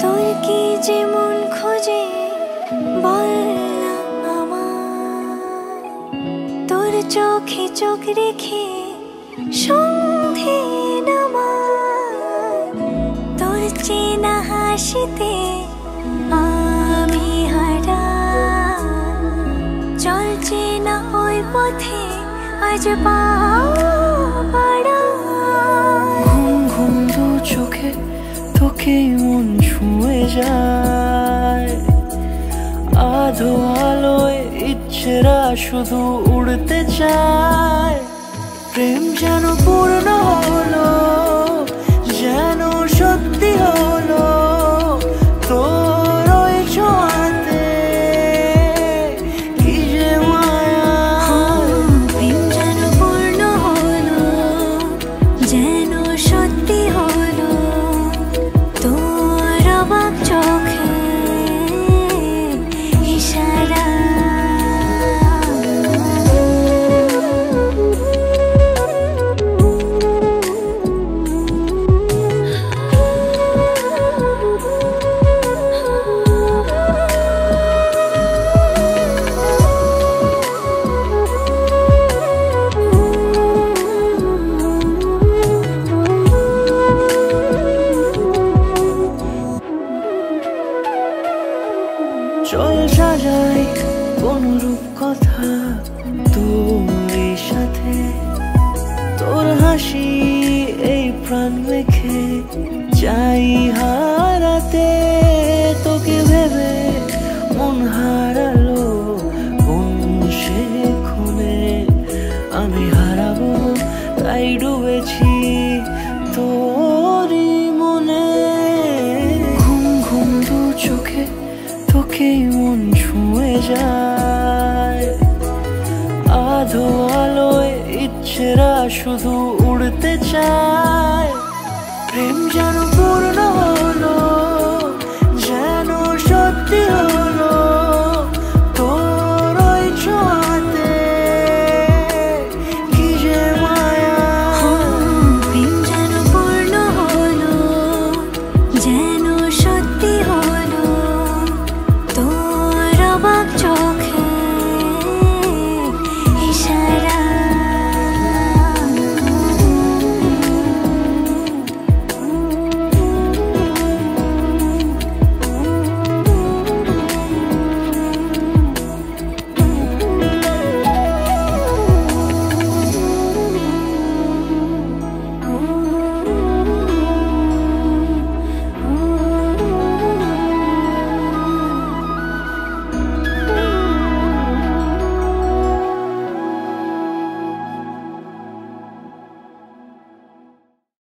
তোর কি যে মন খোঁজে বল না আমায়, তোর চোখে চোখ রেখে সন্ধে নামায়, তোর চেনা হাসিতে আমি হারাই, চল চেনা ওই পথে আজ পা বাড়াই। ঘুম ঘুম দু চোখে তোকে মন ছুঁয়ে যায়, আধো আলোয় ইচ্ছেরা শুধু উড়তে চায়। প্রেম যেন পূর্ণ হলো, যেন সত্যি হলো তোর ওই ছোঁয়াতে, কি যে মায়া। প্রেম যেন পূর্ণ হলো, যেন সত্যি হলো তোর অবাক চোখে ইশারা। চল সাজাই কোন রূপ কথা তোর সাথে, তোর হাসি এই প্রাণ রেখে চাই হারাতে। তোকে ভেবে মন হারালো কোন সে ক্ষণে, আমি হারাবো তাই ডুবেছি তোরই মনে। ঘুম ঘুম দু চোখে তোকে মন ছুঁয়ে যায়, আধো আলোয় ইচ্ছেরা শুধু উড়তে চায়। প্রেম যেন